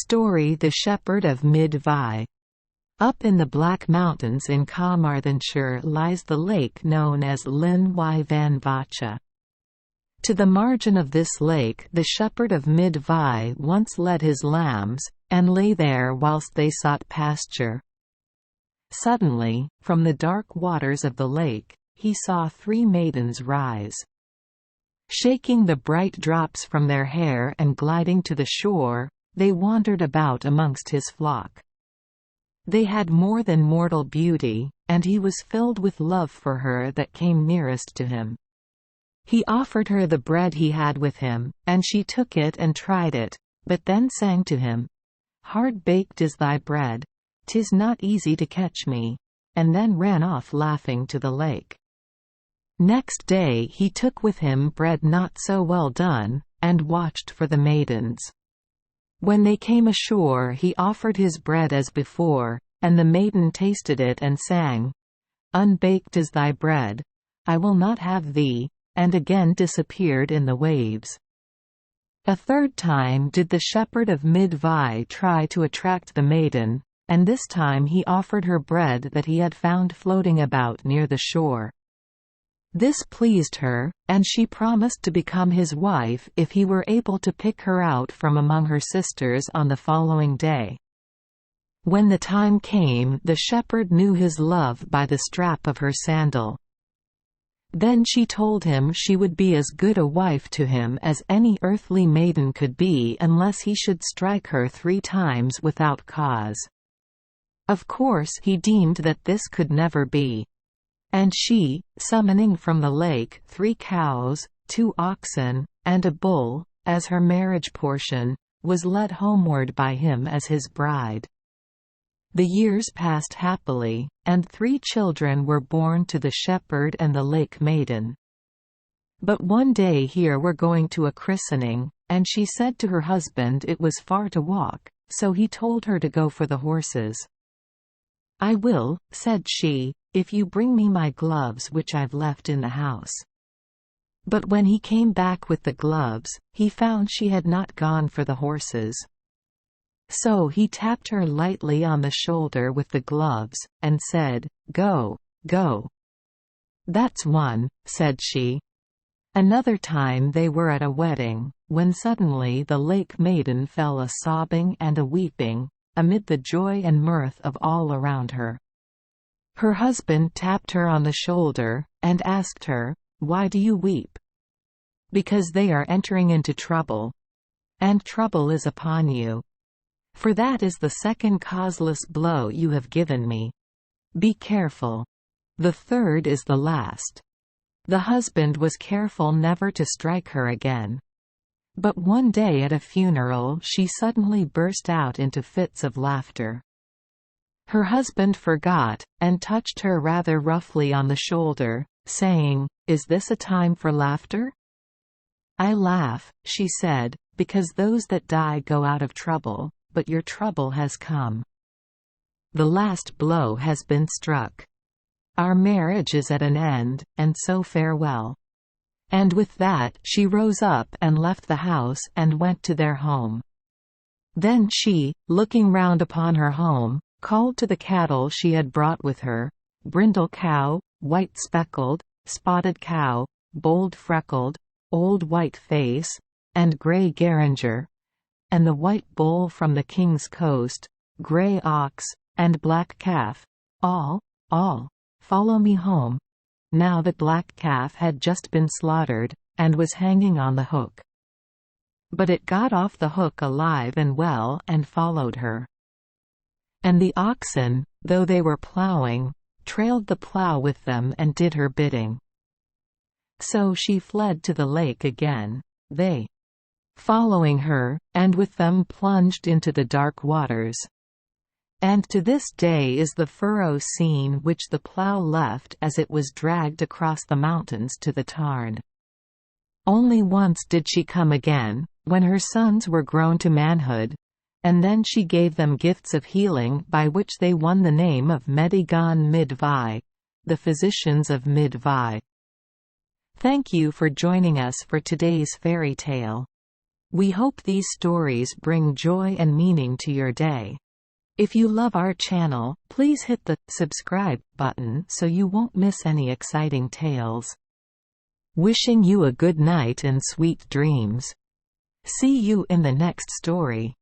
Story: The Shepherd of Myddvai. Up in the Black Mountains in Carmarthenshire lies the lake known as Llyn y Van Vacha. To the margin of this lake the Shepherd of Myddvai once led his lambs, and lay there whilst they sought pasture. Suddenly, from the dark waters of the lake, he saw 3 maidens rise. Shaking the bright drops from their hair and gliding to the shore, they wandered about amongst his flock. They had more than mortal beauty, and he was filled with love for her that came nearest to him. He offered her the bread he had with him, and she took it and tried it, but then sang to him, "Hard-baked is thy bread, 'tis not easy to catch me," and then ran off laughing to the lake. Next day he took with him bread not so well done, and watched for the maidens. When they came ashore he offered his bread as before, and the maiden tasted it and sang, "Unbaked is thy bread, I will not have thee," and again disappeared in the waves. A third time did the Shepherd of Myddvai try to attract the maiden, and this time he offered her bread that he had found floating about near the shore. This pleased her, and she promised to become his wife if he were able to pick her out from among her sisters on the following day. When the time came, the shepherd knew his love by the strap of her sandal. Then she told him she would be as good a wife to him as any earthly maiden could be unless he should strike her 3 times without cause. Of course he deemed that this could never be. And she, summoning from the lake 3 cows, 2 oxen, and a bull, as her marriage portion, was led homeward by him as his bride. The years passed happily, and 3 children were born to the shepherd and the lake maiden. But one day here were going to a christening, and she said to her husband it was far to walk, so he told her to go for the horses. "I will," said she, "if you bring me my gloves which I've left in the house." But when he came back with the gloves, he found she had not gone for the horses. So he tapped her lightly on the shoulder with the gloves, and said, "Go, go." "That's one," said she. Another time they were at a wedding, when suddenly the lake maiden fell a sobbing and a weeping, amid the joy and mirth of all around her. Her husband tapped her on the shoulder, and asked her, "Why do you weep?" "Because they are entering into trouble. And trouble is upon you. For that is the 2nd causeless blow you have given me. Be careful. The 3rd is the last." The husband was careful never to strike her again. But one day at a funeral she suddenly burst out into fits of laughter. Her husband forgot, and touched her rather roughly on the shoulder, saying, "Is this a time for laughter?" "I laugh," she said, "because those that die go out of trouble, but your trouble has come. The last blow has been struck. Our marriage is at an end, and so farewell." And with that she rose up and left the house and went to their home. Then she, looking round upon her home, called to the cattle she had brought with her, brindle cow, white speckled, spotted cow, bold freckled, old white face, and grey geringer, and the white bull from the king's coast, grey ox, and black calf, all, follow me home. Now the black calf had just been slaughtered, and was hanging on the hook. But it got off the hook alive and well and followed her. And the oxen, though they were ploughing, trailed the plough with them and did her bidding. So she fled to the lake again, they following her, and with them plunged into the dark waters. And to this day is the furrow seen which the plough left as it was dragged across the mountains to the tarn. Only once did she come again, when her sons were grown to manhood, and then she gave them gifts of healing by which they won the name of Medigan Myddvai, the physicians of Myddvai. Thank you for joining us for today's fairy tale. We hope these stories bring joy and meaning to your day. If you love our channel, please hit the subscribe button so you won't miss any exciting tales. Wishing you a good night and sweet dreams. See you in the next story.